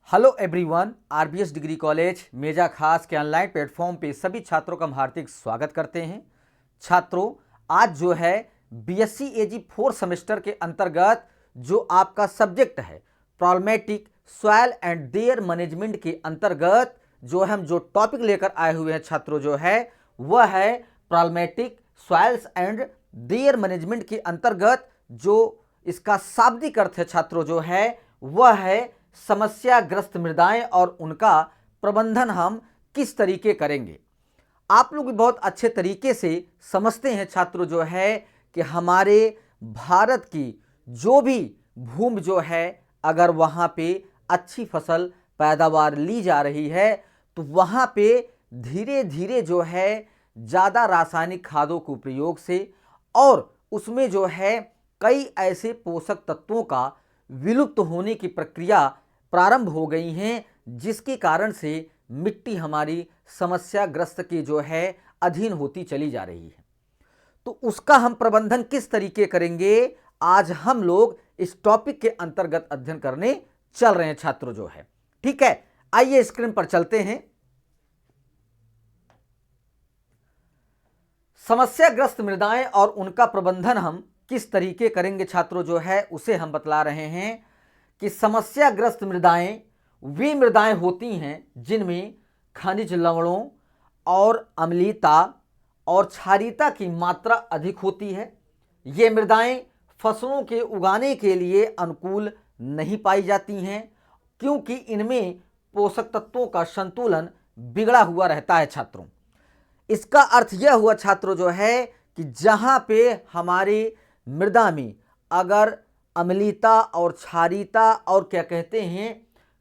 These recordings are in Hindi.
Hello everyone, RBS degree college Meja खास के ऑनलाइन प्लेटफॉर्म पे सभी छात्रों का हम हार्दिक स्वागत करते हैं। छात्रों, आज जो है बीएससी एजी 4 सेमेस्टर के अंतर्गत जो आपका सब्जेक्ट है problematic soil and there management के अंतर्गत जो हम जो टॉपिक लेकर आए हुए हैं छात्रों जो है वह है problematic soils and there management के अंतर्गत जो इसका शाब्दिक अर्थ है छात्रों जो है वह है समस्याग्रस्त मृदाएं और उनका प्रबंधन हम किस तरीके करेंगे। आप लोग भी बहुत अच्छे तरीके से समझते हैं छात्रों जो है कि हमारे भारत की जो भी भूमि जो है अगर वहाँ पे अच्छी फसल पैदावार ली जा रही है तो वहाँ पे धीरे धीरे जो है ज़्यादा रासायनिक खादों के प्रयोग से और उसमें जो है कई ऐसे पोषक तत्वों का विलुप्त होने की प्रक्रिया प्रारंभ हो गई हैं, जिसके कारण से मिट्टी हमारी समस्याग्रस्त के जो है अधीन होती चली जा रही है। तो उसका हम प्रबंधन किस तरीके करेंगे, आज हम लोग इस टॉपिक के अंतर्गत अध्ययन करने चल रहे हैं छात्रों जो है। ठीक है, आइए स्क्रीन पर चलते हैं। समस्याग्रस्त मृदाएं और उनका प्रबंधन हम किस तरीके करेंगे छात्रों जो है उसे हम बतला रहे हैं कि समस्याग्रस्त मृदाएं वे मृदाएं होती हैं जिनमें खनिज लवणों और अम्लीयता और क्षारीयता की मात्रा अधिक होती है। ये मृदाएं फसलों के उगाने के लिए अनुकूल नहीं पाई जाती हैं क्योंकि इनमें पोषक तत्वों का संतुलन बिगड़ा हुआ रहता है छात्रों। इसका अर्थ यह हुआ छात्रों जो है कि जहाँ पे हमारे मृदा में अगर अम्लीयता और क्षारीयता और क्या कहते हैं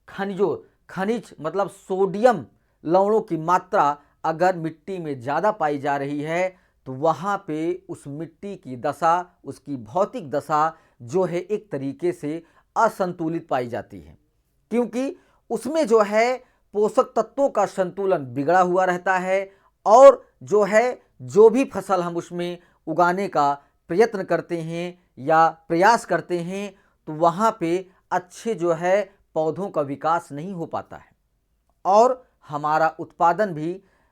खनिज मतलब सोडियम लवणों की मात्रा अगर मिट्टी में ज़्यादा पाई जा रही है तो वहाँ पे उस मिट्टी की दशा, उसकी भौतिक दशा जो है एक तरीके से असंतुलित पाई जाती है क्योंकि उसमें जो है पोषक तत्वों का संतुलन बिगड़ा हुआ रहता है और जो है जो भी फसल हम उसमें उगाने का प्रयत्न करते हैं या प्रयास करते हैं तो वहाँ पे अच्छे जो है पौधों का विकास नहीं हो पाता है और हमारा उत्पादन भी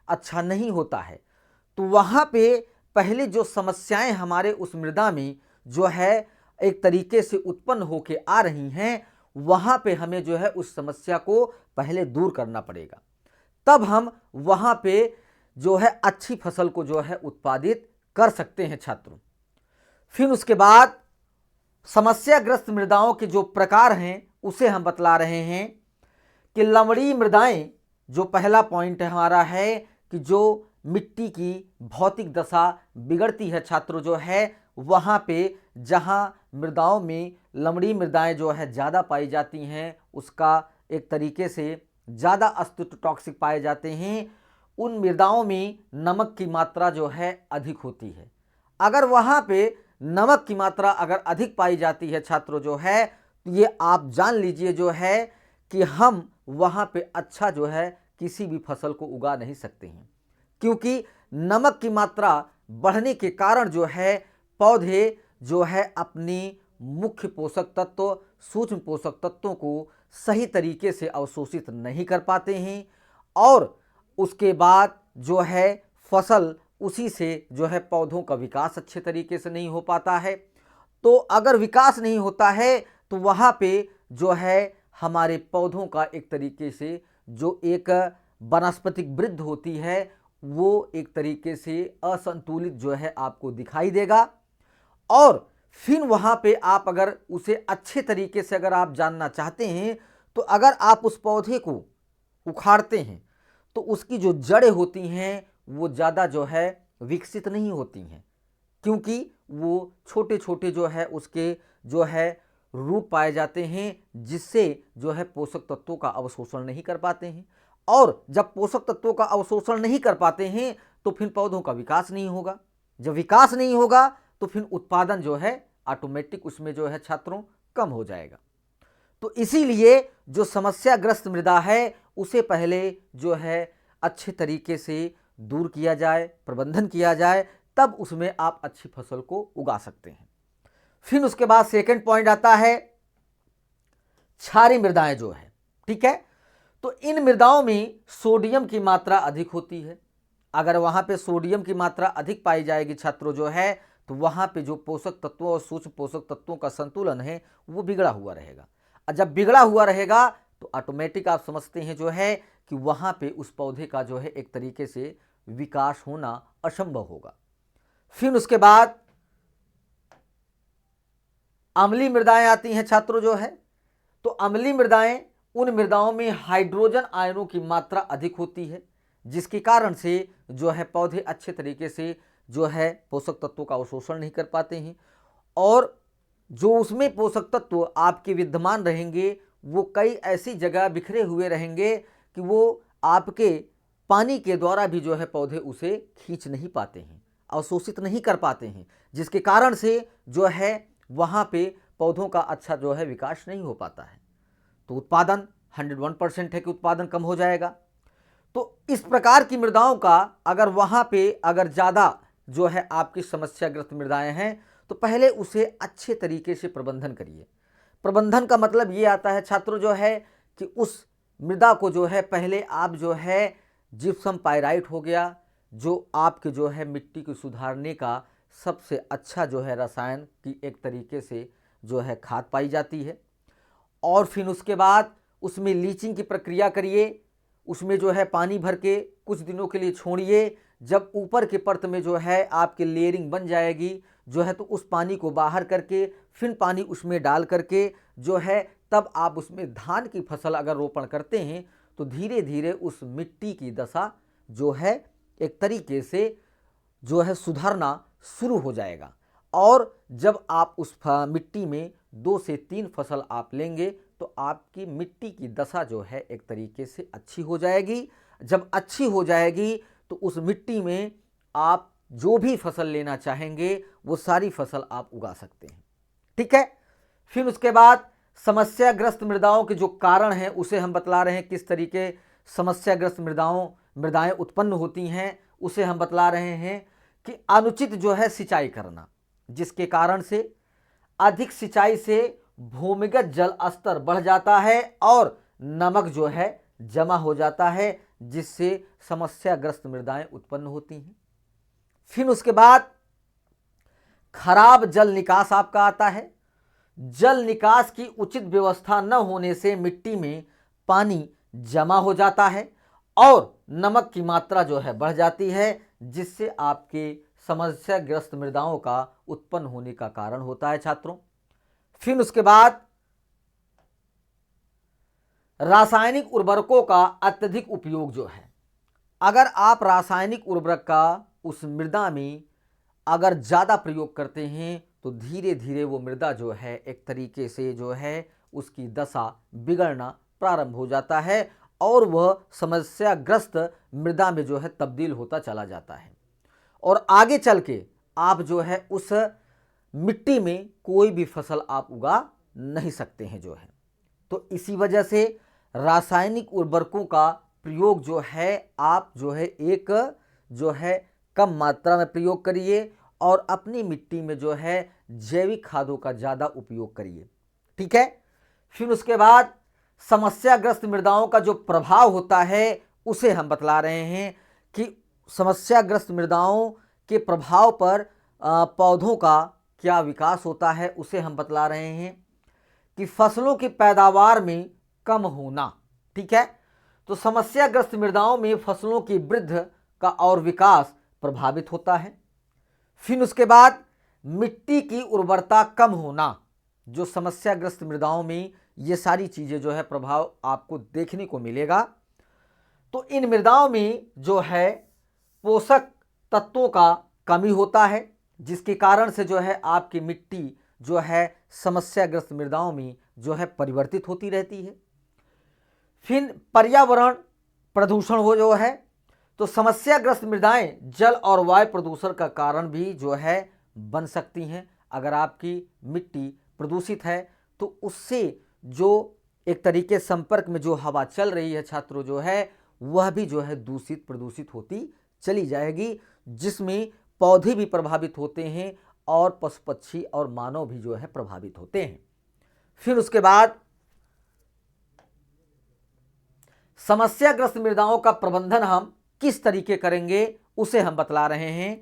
अच्छा नहीं होता है। तो वहाँ पे पहले जो समस्याएं हमारे उस मृदा में जो है एक तरीके से उत्पन्न होके आ रही हैं वहाँ पे हमें जो है उस समस्या को पहले दूर करना पड़ेगा, तब हम वहाँ पे जो है अच्छी फसल को जो है उत्पादित कर सकते हैं छात्रों। फिर उसके बाद समस्याग्रस्त मृदाओं के जो प्रकार हैं उसे हम बतला रहे हैं कि लवणीय मृदाएं, जो पहला पॉइंट हमारा है कि जो मिट्टी की भौतिक दशा बिगड़ती है छात्रों जो है वहाँ पे जहाँ मृदाओं में लवणीय मृदाएं जो है ज़्यादा पाई जाती हैं उसका एक तरीके से ज़्यादा अस्तित्व टॉक्सिक पाए जाते हैं, उन मृदाओं में नमक की मात्रा जो है अधिक होती है। अगर वहाँ पे नमक की मात्रा अगर अधिक पाई जाती है छात्रों जो है तो ये आप जान लीजिए जो है कि हम वहाँ पे अच्छा जो है किसी भी फसल को उगा नहीं सकते हैं क्योंकि नमक की मात्रा बढ़ने के कारण जो है पौधे जो है अपनी मुख्य पोषक तत्व सूक्ष्म पोषक तत्वों को सही तरीके से अवशोषित नहीं कर पाते हैं और उसके बाद जो है फसल उसी से जो है पौधों का विकास अच्छे तरीके से नहीं हो पाता है। तो अगर विकास नहीं होता है तो वहाँ पे जो है हमारे पौधों का एक तरीके से जो एक वानस्पतिक वृद्धि होती है वो एक तरीके से असंतुलित जो है आपको दिखाई देगा। और फिर वहाँ पे आप अगर उसे अच्छे तरीके से अगर आप जानना चाहते हैं तो अगर आप उस पौधे को उखाड़ते हैं तो उसकी जो जड़ें होती हैं वो ज़्यादा जो है विकसित नहीं होती हैं क्योंकि वो छोटे छोटे जो है उसके जो है रूट पाए जाते हैं जिससे जो है पोषक तत्वों का अवशोषण नहीं कर पाते हैं और जब पोषक तत्वों का अवशोषण नहीं कर पाते हैं तो फिर पौधों का विकास नहीं होगा। जब विकास नहीं होगा तो फिर उत्पादन जो है ऑटोमेटिक उसमें जो है छात्रों कम हो जाएगा। तो इसीलिए जो समस्याग्रस्त मृदा है उसे पहले जो है अच्छे तरीके से दूर किया जाए, प्रबंधन किया जाए, तब उसमें आप अच्छी फसल को उगा सकते हैं। फिर उसके बाद सेकंड पॉइंट आता है क्षारीय मृदाएं जो है ठीक है। तो इन मृदाओं में सोडियम की मात्रा अधिक होती है। अगर वहां पे सोडियम की मात्रा अधिक पाई जाएगी छात्रों जो है, तो वहां पे जो पोषक तत्वों और सूक्ष्म पोषक तत्वों का संतुलन है वो बिगड़ा हुआ रहेगा। और जब बिगड़ा हुआ रहेगा तो ऑटोमेटिक आप समझते हैं जो है कि वहां पे उस पौधे का जो है एक तरीके से विकास होना असंभव होगा। फिर उसके बाद अम्लीय मृदाएं आती हैं छात्रों जो है। तो अम्लीय मृदाएं उन मृदाओं में हाइड्रोजन आयनों की मात्रा अधिक होती है, जिसके कारण से जो है पौधे अच्छे तरीके से जो है पोषक तत्वों का अवशोषण नहीं कर पाते हैं, और जो उसमें पोषक तत्व आपके विद्यमान रहेंगे वो कई ऐसी जगह बिखरे हुए रहेंगे कि वो आपके पानी के द्वारा भी जो है पौधे उसे खींच नहीं पाते हैं, अवशोषित नहीं कर पाते हैं, जिसके कारण से जो है वहाँ पे पौधों का अच्छा जो है विकास नहीं हो पाता है। तो उत्पादन 101% है कि उत्पादन कम हो जाएगा। तो इस प्रकार की मृदाओं का अगर वहाँ पे अगर ज़्यादा जो है आपकी समस्याग्रस्त मृदाएं हैं, तो पहले उसे अच्छे तरीके से प्रबंधन करिए। प्रबंधन का मतलब ये आता है छात्रों जो है कि उस मृदा को जो है पहले आप जो है जिप्सम पाइराइट हो गया, जो आपके जो है मिट्टी को सुधारने का सबसे अच्छा जो है रसायन की एक तरीके से जो है खाद पाई जाती है, और फिर उसके बाद उसमें लीचिंग की प्रक्रिया करिए। उसमें जो है पानी भर के कुछ दिनों के लिए छोड़िए। जब ऊपर के परत में जो है आपके लेयरिंग बन जाएगी जो है, तो उस पानी को बाहर करके फिर पानी उसमें डाल करके जो है तब आप उसमें धान की फसल अगर रोपण करते हैं, तो धीरे धीरे उस मिट्टी की दशा जो है एक तरीके से जो है सुधरना शुरू हो जाएगा। और जब आप उस मिट्टी में 2 से 3 फसल आप लेंगे तो आपकी मिट्टी की दशा जो है एक तरीके से अच्छी हो जाएगी। जब अच्छी हो जाएगी तो उस मिट्टी में आप जो भी फसल लेना चाहेंगे वो सारी फसल आप उगा सकते हैं। ठीक है। फिर उसके बाद समस्याग्रस्त मृदाओं के जो कारण हैं उसे हम बतला रहे हैं, किस तरीके समस्याग्रस्त मृदाएं उत्पन्न होती हैं उसे हम बतला रहे हैं कि अनुचित जो है सिंचाई करना, जिसके कारण से अधिक सिंचाई से भूमिगत जल स्तर बढ़ जाता है और नमक जो है जमा हो जाता है, जिससे समस्याग्रस्त मृदाएं उत्पन्न होती हैं। फिर उसके बाद खराब जल निकास आपका आता है। जल निकास की उचित व्यवस्था न होने से मिट्टी में पानी जमा हो जाता है और नमक की मात्रा जो है बढ़ जाती है, जिससे आपके समस्याग्रस्त मृदाओं का उत्पन्न होने का कारण होता है छात्रों। फिर उसके बाद रासायनिक उर्वरकों का अत्यधिक उपयोग जो है, अगर आप रासायनिक उर्वरक का उस मृदा में अगर ज़्यादा प्रयोग करते हैं तो धीरे धीरे वो मृदा जो है एक तरीके से जो है उसकी दशा बिगड़ना प्रारंभ हो जाता है और वह समस्याग्रस्त मृदा में जो है तब्दील होता चला जाता है, और आगे चल के आप जो है उस मिट्टी में कोई भी फसल आप उगा नहीं सकते हैं जो है। तो इसी वजह से रासायनिक उर्वरकों का प्रयोग जो है आप जो है एक जो है कम मात्रा में प्रयोग करिए और अपनी मिट्टी में जो है जैविक खादों का ज़्यादा उपयोग करिए। ठीक है। फिर उसके बाद समस्याग्रस्त मृदाओं का जो प्रभाव होता है उसे हम बतला रहे हैं कि समस्याग्रस्त मृदाओं के प्रभाव पर पौधों का क्या विकास होता है उसे हम बतला रहे हैं कि फसलों की पैदावार में कम होना। ठीक है। तो समस्याग्रस्त मृदाओं में फसलों की वृद्धि का और विकास प्रभावित होता है। फिर उसके बाद मिट्टी की उर्वरता कम होना, जो समस्याग्रस्त मृदाओं में ये सारी चीज़ें जो है प्रभाव आपको देखने को मिलेगा। तो इन मृदाओं में जो है पोषक तत्वों का कमी होता है, जिसके कारण से जो है आपकी मिट्टी जो है समस्याग्रस्त मृदाओं में जो है परिवर्तित होती रहती है। फिर पर्यावरण प्रदूषण हो जो है, तो समस्याग्रस्त मृदाएं जल और वायु प्रदूषण का कारण भी जो है बन सकती हैं। अगर आपकी मिट्टी प्रदूषित है तो उससे जो एक तरीके संपर्क में जो हवा चल रही है छात्रों जो है वह भी जो है दूषित प्रदूषित होती चली जाएगी, जिसमें पौधे भी प्रभावित होते हैं और पशु पक्षी और मानव भी जो है प्रभावित होते हैं। फिर उसके बाद समस्याग्रस्त मृदाओं का प्रबंधन हम किस तरीके करेंगे उसे हम बतला रहे हैं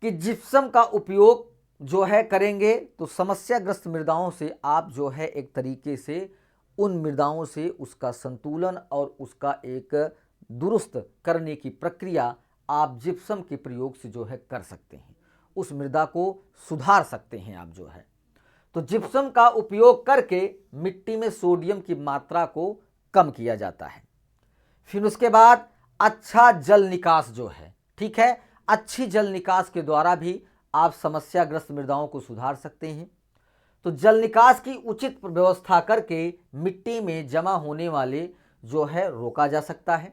कि जिप्सम का उपयोग जो है करेंगे तो समस्याग्रस्त मृदाओं से आप जो है एक तरीके से उन मृदाओं से उसका संतुलन और उसका एक दुरुस्त करने की प्रक्रिया आप जिप्सम के प्रयोग से जो है कर सकते हैं, उस मृदा को सुधार सकते हैं आप जो है। तो जिप्सम का उपयोग करके मिट्टी में सोडियम की मात्रा को कम किया जाता है। फिर उसके बाद अच्छा जल निकास जो है, ठीक है, अच्छी जल निकास के द्वारा भी आप समस्याग्रस्त मृदाओं को सुधार सकते हैं। तो जल निकास की उचित व्यवस्था करके मिट्टी में जमा होने वाले जो है रोका जा सकता है।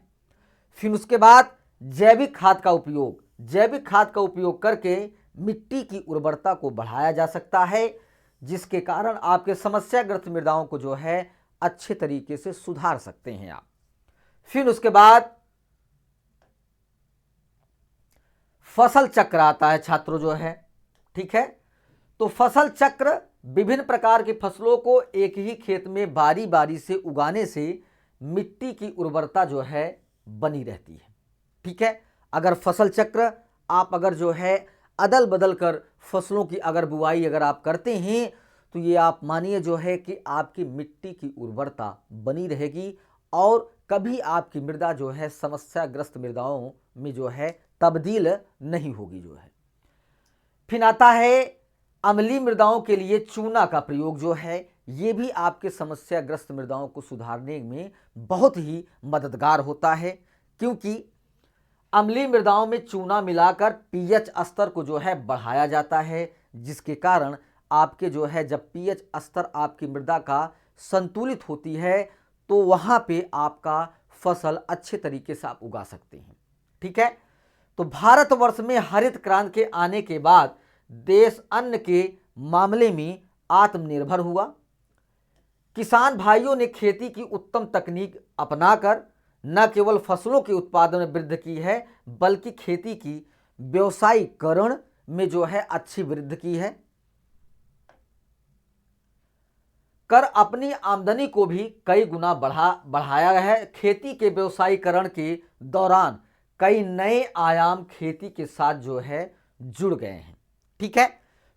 फिर उसके बाद जैविक खाद का उपयोग करके मिट्टी की उर्वरता को बढ़ाया जा सकता है, जिसके कारण आपके समस्याग्रस्त मृदाओं को जो है अच्छे तरीके से सुधार सकते हैं आप। फिर उसके बाद फसल चक्र आता है छात्रों जो है, ठीक है। तो फसल चक्र विभिन्न प्रकार की फसलों को एक ही खेत में बारी बारी से उगाने से मिट्टी की उर्वरता जो है बनी रहती है, ठीक है। अगर फसल चक्र आप अगर जो है अदल बदल कर फसलों की अगर बुआई अगर आप करते हैं तो ये आप मानिए जो है कि आपकी मिट्टी की उर्वरता बनी रहेगी और कभी आपकी मृदा जो है समस्याग्रस्त मृदाओं में जो है तब्दील नहीं होगी जो है। फिर आता है अम्लीय मृदाओं के लिए चूना का प्रयोग जो है, ये भी आपके समस्याग्रस्त मृदाओं को सुधारने में बहुत ही मददगार होता है, क्योंकि अम्लीय मृदाओं में चूना मिलाकर पीएच स्तर को जो है बढ़ाया जाता है, जिसके कारण आपके जो है जब पीएच स्तर आपकी मृदा का संतुलित होती है तो वहाँ पे आपका फसल अच्छे तरीके से आप उगा सकते हैं, ठीक है। तो भारतवर्ष में हरित क्रांति के आने के बाद देश अन्न के मामले में आत्मनिर्भर हुआ। किसान भाइयों ने खेती की उत्तम तकनीक अपनाकर न केवल फसलों के उत्पादन में वृद्धि की है बल्कि खेती की व्यवसायीकरण में जो है अच्छी वृद्धि की है। कर अपनी आमदनी को भी कई गुना बढ़ाया है। खेती के व्यवसायीकरण के दौरान कई नए आयाम खेती के साथ जो है जुड़ गए हैं, ठीक है।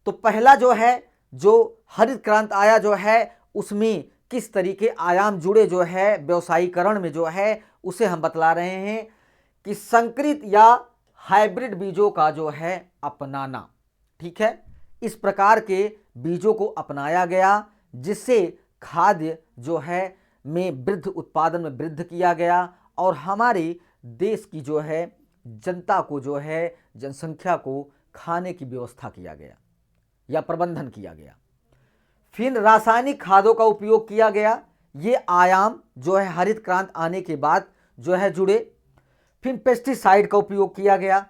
तो पहला जो है जो हरित क्रांति आया जो है उसमें किस तरीके आयाम जुड़े जो है व्यवसायीकरण में जो है उसे हम बतला रहे हैं कि संकरित या हाइब्रिड बीजों का जो है अपनाना, ठीक है। इस प्रकार के बीजों को अपनाया गया जिससे खाद्य जो है में वृद्धि उत्पादन में वृद्धि किया गया और हमारे देश की जो है जनता को जो है जनसंख्या को खाने की व्यवस्था किया गया या प्रबंधन किया गया। फिर रासायनिक खादों का उपयोग किया गया, ये आयाम जो है हरित क्रांति आने के बाद जो है जुड़े। फिर पेस्टिसाइड का उपयोग किया गया।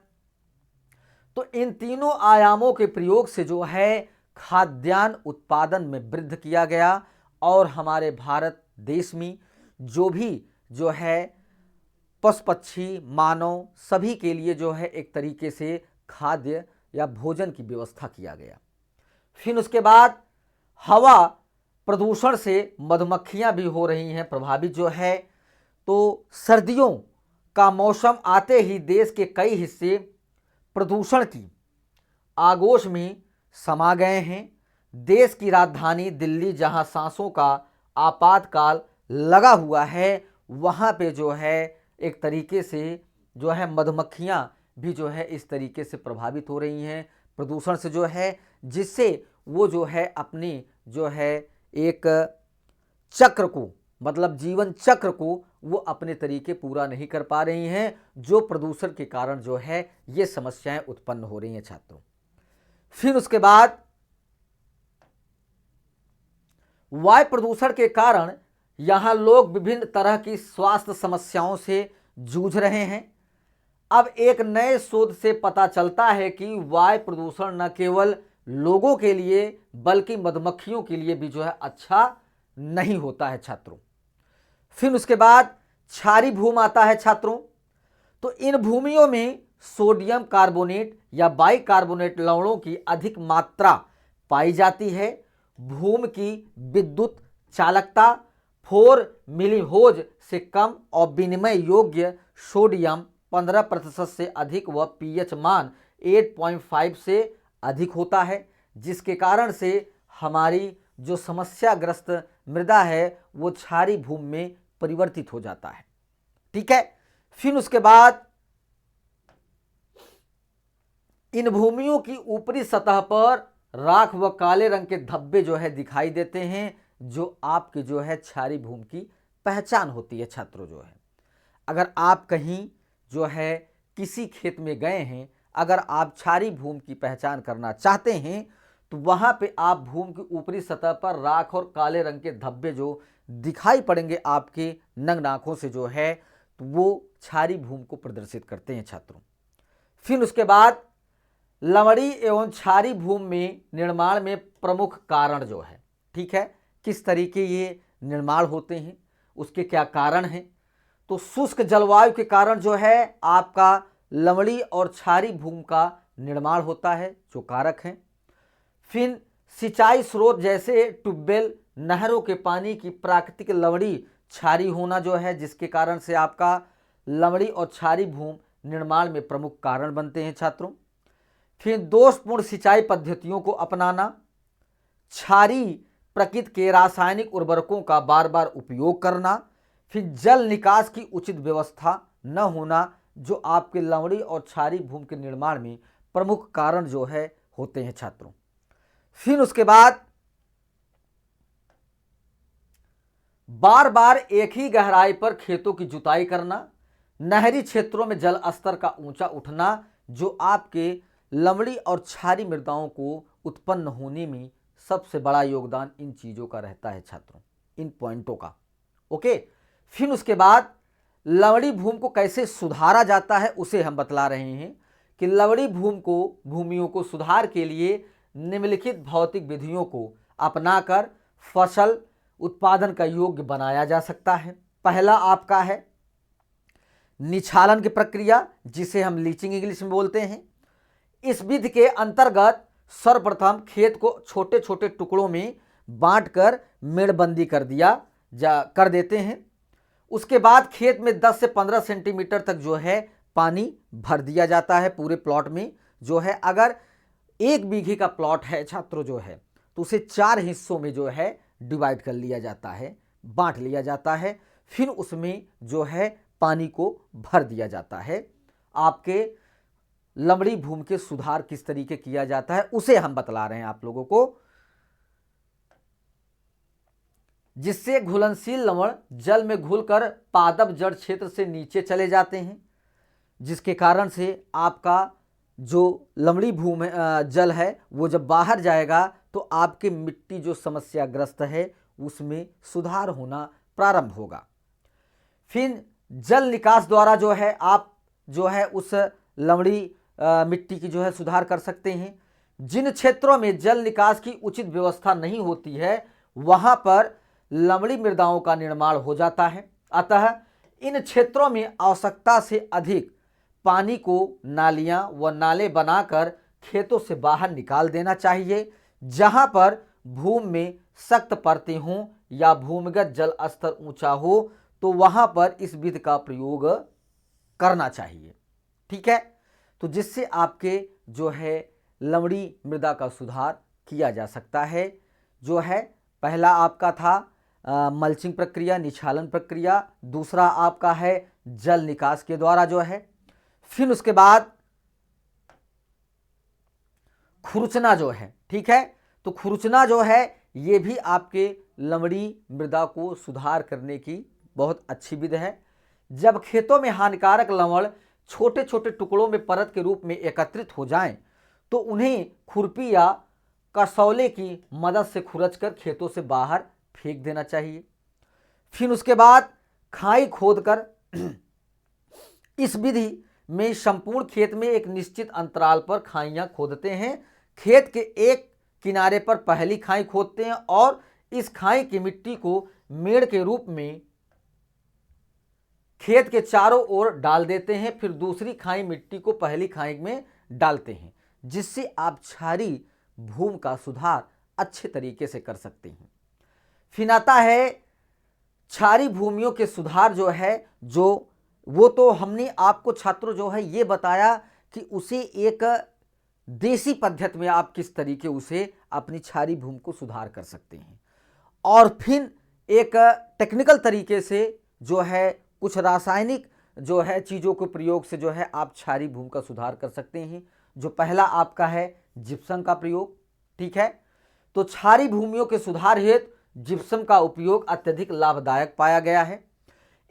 तो इन तीनों आयामों के प्रयोग से जो है खाद्यान्न उत्पादन में वृद्धि किया गया और हमारे भारत देश में जो भी जो है पशु पक्षी मानव सभी के लिए जो है एक तरीके से खाद्य या भोजन की व्यवस्था किया गया। फिर उसके बाद हवा प्रदूषण से मधुमक्खियां भी हो रही हैं प्रभावित जो है। तो सर्दियों का मौसम आते ही देश के कई हिस्से प्रदूषण की आगोश में समा गए हैं। देश की राजधानी दिल्ली जहां सांसों का आपातकाल लगा हुआ है, वहां पे जो है एक तरीके से जो है मधुमक्खियां भी जो है इस तरीके से प्रभावित हो रही हैं प्रदूषण से जो है, जिससे वो जो है अपनी जो है एक चक्र को मतलब जीवन चक्र को वो अपने तरीके पूरा नहीं कर पा रही हैं, जो प्रदूषण के कारण जो है ये समस्याएं उत्पन्न हो रही हैं छात्रों। फिर उसके बाद वायु प्रदूषण के कारण यहाँ लोग विभिन्न तरह की स्वास्थ्य समस्याओं से जूझ रहे हैं। अब एक नए शोध से पता चलता है कि वायु प्रदूषण न केवल लोगों के लिए बल्कि मधुमक्खियों के लिए भी जो है अच्छा नहीं होता है छात्रों। फिर उसके बाद क्षारीय भूमि आता है छात्रों। तो इन भूमियों में सोडियम कार्बोनेट या बाइकार्बोनेट लवणों की अधिक मात्रा पाई जाती है। भूमि की विद्युत चालकता 4 मिलीहोज से कम और विनिमय योग्य सोडियम 15% से अधिक व पीएच मान 8.5 से अधिक होता है, जिसके कारण से हमारी जो समस्याग्रस्त मृदा है वो क्षारीय भूमि में परिवर्तित हो जाता है। ठीक है, फिर उसके बाद इन भूमियों की ऊपरी सतह पर राख व काले रंग के धब्बे जो है दिखाई देते हैं, जो आपके जो है क्षारीय भूमि की पहचान होती है। छात्रों जो है, अगर आप कहीं जो है किसी खेत में गए हैं, अगर आप क्षारीय भूमि की पहचान करना चाहते हैं तो वहां पे आप भूमि की ऊपरी सतह पर राख और काले रंग के धब्बे जो दिखाई पड़ेंगे आपके नग्न आंखों से जो है, तो वो क्षारीय भूमि को प्रदर्शित करते हैं। छात्रों, फिर उसके बाद लवणीय एवं क्षारीय भूमि में निर्माण में प्रमुख कारण जो है, ठीक है, किस तरीके ये निर्माण होते हैं, उसके क्या कारण हैं। तो शुष्क जलवायु के कारण जो है आपका लवणीय और क्षारीय भूमि का निर्माण होता है, जो कारक हैं। फिर सिंचाई स्रोत जैसे ट्यूबवेल, नहरों के पानी की प्राकृतिक लवणीय क्षारीय होना जो है, जिसके कारण से आपका लवणीय और क्षारीय भूमि निर्माण में प्रमुख कारण बनते हैं। छात्रों, फिर दोषपूर्ण सिंचाई पद्धतियों को अपनाना, क्षारीय प्रकृति के रासायनिक उर्वरकों का बार बार उपयोग करना, फिर जल निकास की उचित व्यवस्था न होना, जो आपके लवणीय और क्षारीय भूमि के निर्माण में प्रमुख कारण जो है होते हैं। छात्रों, फिर उसके बाद बार बार एक ही गहराई पर खेतों की जुताई करना, नहरी क्षेत्रों में जल स्तर का ऊंचा उठना, जो आपके लवणीय और क्षारीय मृदाओं को उत्पन्न होने में सबसे बड़ा योगदान इन चीज़ों का रहता है। छात्रों, इन पॉइंटों का। ओके, फिर उसके बाद लवणीय भूमि को कैसे सुधारा जाता है उसे हम बतला रहे हैं कि लवणीय भूमियों को सुधार के लिए निम्नलिखित भौतिक विधियों को अपनाकर फसल उत्पादन का योग्य बनाया जा सकता है। पहला आपका है निछालन की प्रक्रिया, जिसे हम लीचिंग इंग्लिश में बोलते हैं। इस विधि के अंतर्गत सर्वप्रथम खेत को छोटे छोटे टुकड़ों में बांटकर मेड़बंदी कर देते हैं। उसके बाद खेत में 10 से 15 सेंटीमीटर तक जो है पानी भर दिया जाता है पूरे प्लॉट में। जो है अगर 1 बीघे का प्लॉट है छात्रों जो है, तो उसे 4 हिस्सों में जो है डिवाइड कर लिया जाता है, बांट लिया जाता है। फिर उसमें जो है पानी को भर दिया जाता है। आपके लवणीय भूमि के सुधार किस तरीके किया जाता है उसे हम बतला रहे हैं आप लोगों को, जिससे घुलनशील लवण जल में घुलकर पादप जड़ क्षेत्र से नीचे चले जाते हैं, जिसके कारण से आपका जो लवणीय भूमि जल है वो जब बाहर जाएगा तो आपकी मिट्टी जो समस्याग्रस्त है उसमें सुधार होना प्रारंभ होगा। फिर जल निकास द्वारा जो है आप जो है उस लवणीय मिट्टी की जो है सुधार कर सकते हैं। जिन क्षेत्रों में जल निकास की उचित व्यवस्था नहीं होती है वहां पर लवणीय मृदाओं का निर्माण हो जाता है। अतः इन क्षेत्रों में आवश्यकता से अधिक पानी को नालियां व नाले बनाकर खेतों से बाहर निकाल देना चाहिए। जहां पर भूमि में सख्त परतें हों या भूमिगत जल स्तर ऊंचा हो तो वहां पर इस विधि का प्रयोग करना चाहिए। ठीक है, तो जिससे आपके जो है लवणीय मृदा का सुधार किया जा सकता है। जो है पहला आपका था मल्चिंग प्रक्रिया, निछालन प्रक्रिया। दूसरा आपका है जल निकास के द्वारा जो है। फिर उसके बाद खुरचना जो है, ठीक है, तो खुरचना जो है ये भी आपके लवणीय मृदा को सुधार करने की बहुत अच्छी विधि है। जब खेतों में हानिकारक लवण छोटे छोटे टुकड़ों में परत के रूप में एकत्रित हो जाएं तो उन्हें खुरपी या कसौले की मदद से खुरचकर खेतों से बाहर फेंक देना चाहिए। फिर उसके बाद खाई खोदकर इस विधि में संपूर्ण खेत में एक निश्चित अंतराल पर खाइयां खोदते हैं। खेत के एक किनारे पर पहली खाई खोदते हैं और इस खाई की मिट्टी को मेड़ के रूप में खेत के चारों ओर डाल देते हैं। फिर दूसरी खाई मिट्टी को पहली खाई में डालते हैं, जिससे आप क्षारीय भूमि का सुधार अच्छे तरीके से कर सकते हैं। फिर आता है क्षारीय भूमियों के सुधार जो है, जो वो तो हमने आपको छात्रों जो है ये बताया कि उसे एक देसी पद्धति में आप किस तरीके उसे अपनी क्षारीय भूमि को सुधार कर सकते हैं, और फिर एक टेक्निकल तरीके से जो है कुछ रासायनिक जो है चीज़ों के प्रयोग से जो है आप क्षारीय भूमि का सुधार कर सकते हैं। जो पहला आपका है जिप्सम का प्रयोग, ठीक है। तो क्षारीय भूमियों के सुधार हेतु जिप्सम का उपयोग अत्यधिक लाभदायक पाया गया है।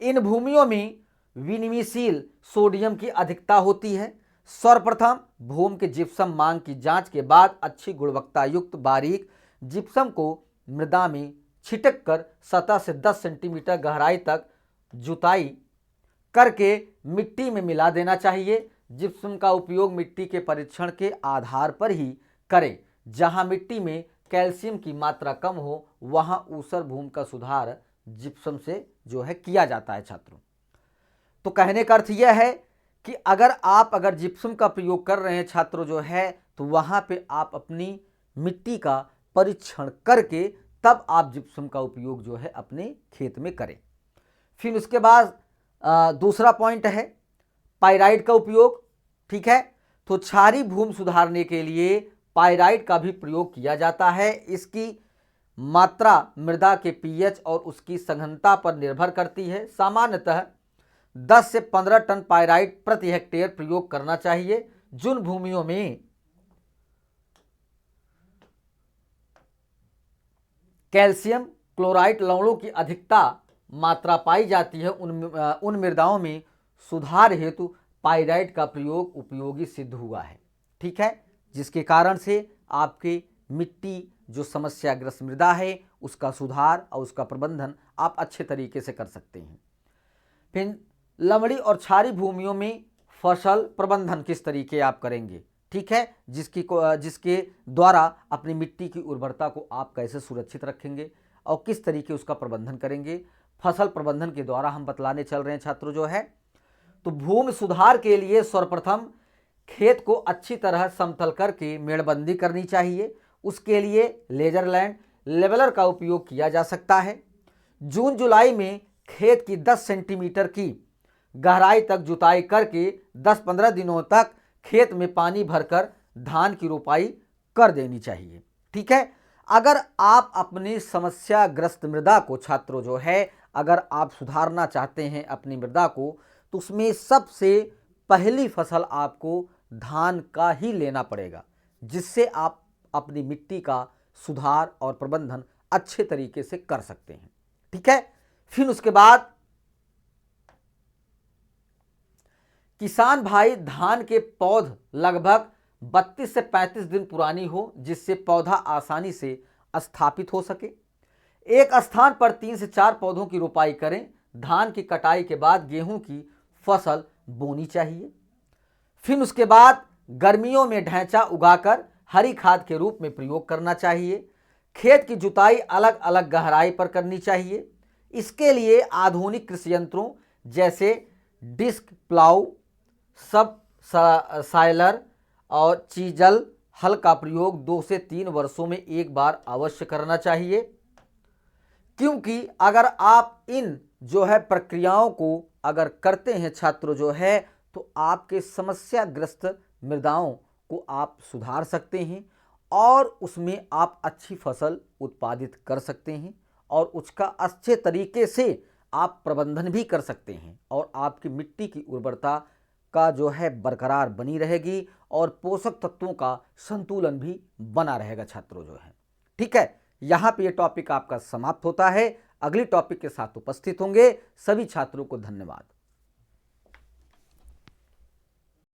इन भूमियों में विनिमयशील सोडियम की अधिकता होती है। सर्वप्रथम भूमि के जिप्सम मांग की जांच के बाद अच्छी गुणवत्ता युक्त बारीक जिप्सम को मृदा में छिटक कर सतह से 10 सेंटीमीटर गहराई तक जुताई करके मिट्टी में मिला देना चाहिए। जिप्सम का उपयोग मिट्टी के परीक्षण के आधार पर ही करें। जहां मिट्टी में कैल्शियम की मात्रा कम हो वहां ऊसर भूमि का सुधार जिप्सम से जो है किया जाता है छात्रों। तो कहने का अर्थ यह है कि अगर जिप्सम का प्रयोग कर रहे हैं छात्रों जो है, तो वहां पे आप अपनी मिट्टी का परीक्षण करके तब आप जिप्सम का उपयोग जो है अपने खेत में करें। फिर उसके बाद दूसरा पॉइंट है पाइराइट का उपयोग, ठीक है। तो क्षारीय भूमि सुधारने के लिए पाइराइट का भी प्रयोग किया जाता है। इसकी मात्रा मृदा के पीएच और उसकी सघनता पर निर्भर करती है। सामान्यतः 10 से 15 टन पाइराइट प्रति हेक्टेयर प्रयोग करना चाहिए। जिन भूमियों में कैल्शियम क्लोराइड लवणों की अधिकता मात्रा पाई जाती है उन मृदाओं में सुधार हेतु पाइराइट का प्रयोग उपयोगी सिद्ध हुआ है, ठीक है। जिसके कारण से आपके मिट्टी जो समस्याग्रस्त मृदा है उसका सुधार और उसका प्रबंधन आप अच्छे तरीके से कर सकते हैं। फिर लवणीय और क्षारीय भूमियों में फसल प्रबंधन किस तरीके आप करेंगे, ठीक है। जिसके द्वारा अपनी मिट्टी की उर्वरता को आप कैसे सुरक्षित रखेंगे और किस तरीके उसका प्रबंधन करेंगे, फसल प्रबंधन के द्वारा हम बतलाने चल रहे हैं छात्रों जो है। तो भूमि सुधार के लिए सर्वप्रथम खेत को अच्छी तरह समतल करके मेड़बंदी करनी चाहिए। उसके लिए लेजर लैंड लेवलर का उपयोग किया जा सकता है। जून जुलाई में खेत की 10 सेंटीमीटर की गहराई तक जुताई करके 10-15 दिनों तक खेत में पानी भरकर धान की रोपाई कर देनी चाहिए, ठीक है। अगर आप अपनी समस्याग्रस्त मृदा को छात्रों जो है अगर आप सुधारना चाहते हैं अपनी मृदा को, तो उसमें सबसे पहली फसल आपको धान का ही लेना पड़ेगा, जिससे आप अपनी मिट्टी का सुधार और प्रबंधन अच्छे तरीके से कर सकते हैं, ठीक है। फिर उसके बाद किसान भाई धान के पौध लगभग 32 से 35 दिन पुरानी हो, जिससे पौधा आसानी से स्थापित हो सके। एक स्थान पर 3 से 4 पौधों की रोपाई करें। धान की कटाई के बाद गेहूं की फसल बोनी चाहिए। फिर उसके बाद गर्मियों में ढैंचा उगाकर हरी खाद के रूप में प्रयोग करना चाहिए। खेत की जुताई अलग अलग गहराई पर करनी चाहिए। इसके लिए आधुनिक कृषि यंत्रों जैसे डिस्क प्लाऊ, सब साइलर और चीजल हल का प्रयोग 2 से 3 वर्षों में एक बार अवश्य करना चाहिए, क्योंकि अगर आप इन जो है प्रक्रियाओं को अगर करते हैं छात्रों जो है, तो आपके समस्याग्रस्त मृदाओं को आप सुधार सकते हैं और उसमें आप अच्छी फसल उत्पादित कर सकते हैं और उसका अच्छे तरीके से आप प्रबंधन भी कर सकते हैं और आपकी मिट्टी की उर्वरता का जो है बरकरार बनी रहेगी और पोषक तत्वों का संतुलन भी बना रहेगा छात्रों जो है, ठीक है। यहाँ पे ये टॉपिक आपका समाप्त होता है। अगली टॉपिक के साथ उपस्थित होंगे। सभी छात्रों को धन्यवाद।